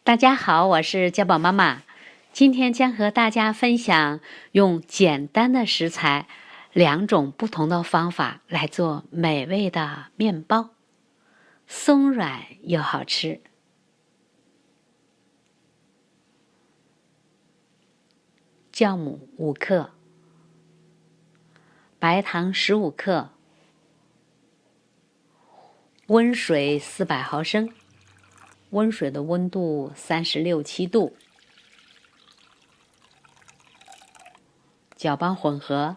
大家好，我是家宝妈妈。今天将和大家分享用简单的食材2种不同的方法来做美味的面包，松软又好吃。酵母5克，白糖15克，温水400毫升，温水的温度36、7度，搅拌混合。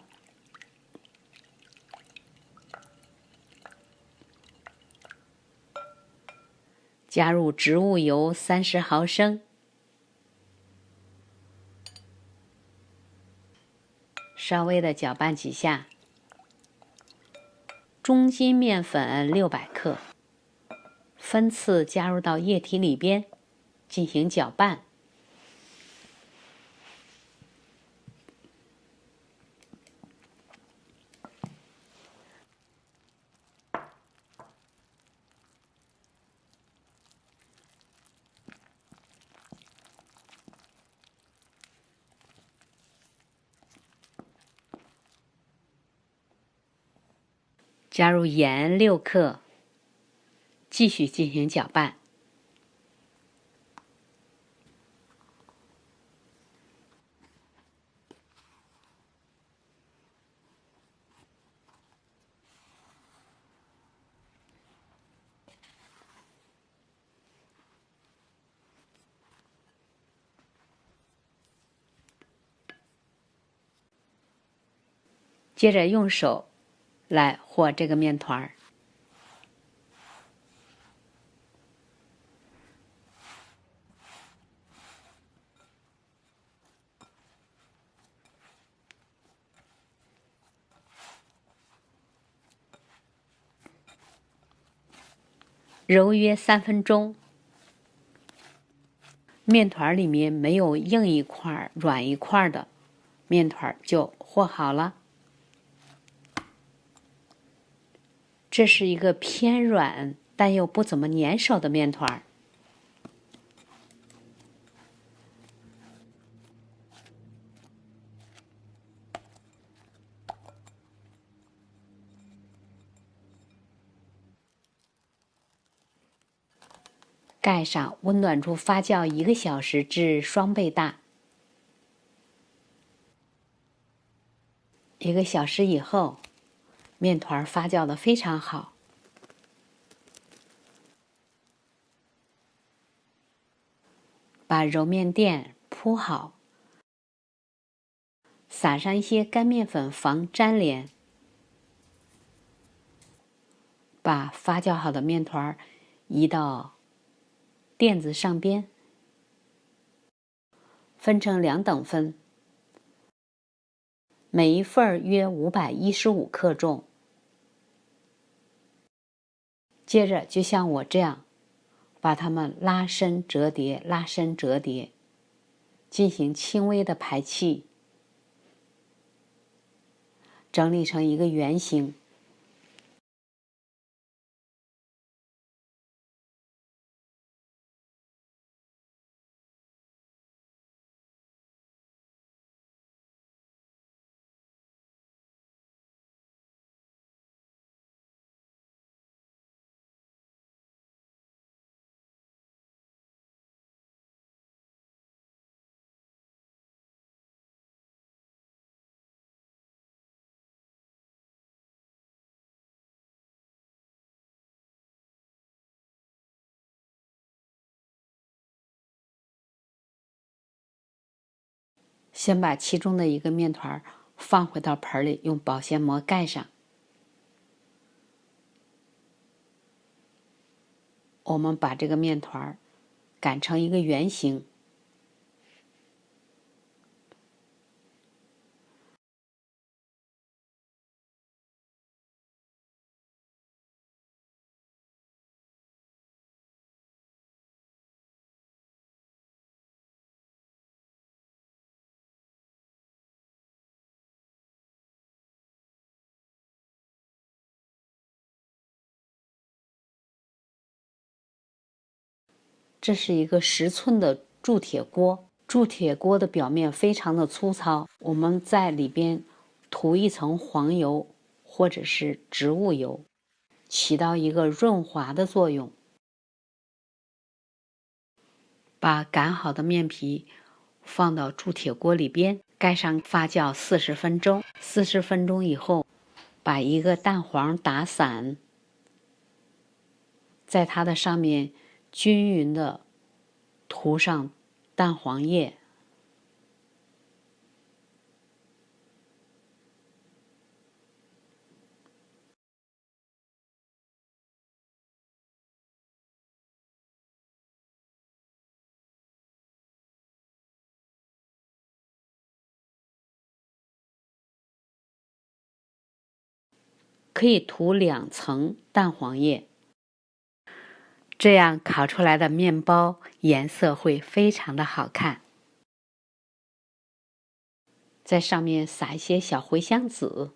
加入植物油30毫升，稍微的搅拌几下。中筋面粉600克，分次加入到液体里边进行搅拌。加入盐6克，继续进行搅拌。接着用手来和这个面团儿。揉约3分钟，面团里面没有硬一块软一块的，面团就和好了。这是一个偏软但又不怎么粘手的面团。盖上，温暖处发酵1个小时至双倍大。1个小时以后，面团发酵的非常好。把揉面垫铺好，撒上一些干面粉防粘连。把发酵好的面团移到垫子上边，分成2等份，每一份约515克重。接着就像我这样，把它们拉伸折叠，拉伸折叠，进行轻微的排气，整理成一个圆形。先把其中的一个面团放回到盆里，用保鲜膜盖上。我们把这个面团擀成一个圆形，这是一个10寸的铸铁锅，铸铁锅的表面非常的粗糙，我们在里边涂一层黄油或者是植物油，起到一个润滑的作用。把擀好的面皮放到铸铁锅里边，盖上发酵40分钟。40分钟以后，把一个蛋黄打散，在它的上面均匀的涂上蛋黄液。可以涂2层蛋黄液，这样烤出来的面包颜色会非常的好看。在上面撒一些小茴香籽，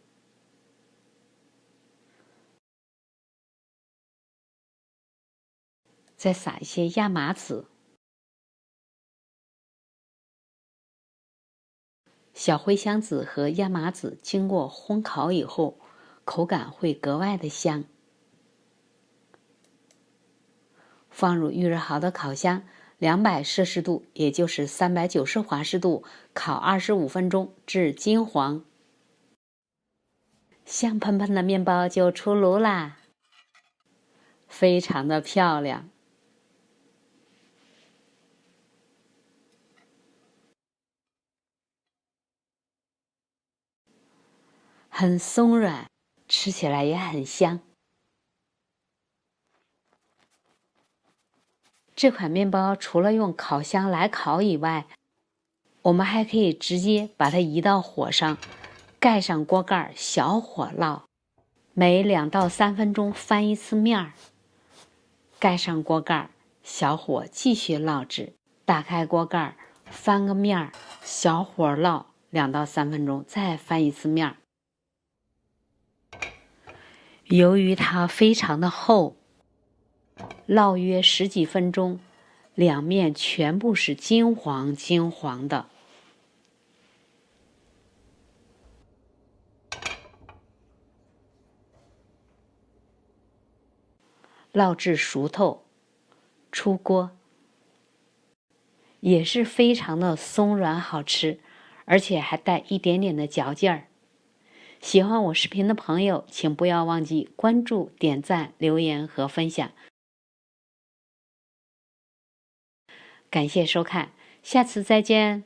再撒一些亚麻籽。小茴香籽和亚麻籽经过烘烤以后，口感会格外的香。放入预热好的烤箱，200摄氏度，也就是390华氏度，烤25分钟至金黄。香喷喷的面包就出炉啦，非常的漂亮。很松软，吃起来也很香。这款面包除了用烤箱来烤以外，我们还可以直接把它移到火上，盖上锅盖，小火烙，每2到3分钟翻一次面儿，盖上锅盖，小火继续烙制，打开锅盖，翻个面儿，小火烙2到3分钟，再翻一次面儿。由于它非常的厚，烙约10几分钟，两面全部是金黄金黄的。烙至熟透，出锅，也是非常的松软好吃，而且还带一点点的嚼劲儿。喜欢我视频的朋友，请不要忘记关注、点赞、留言和分享。感谢收看，下次再见。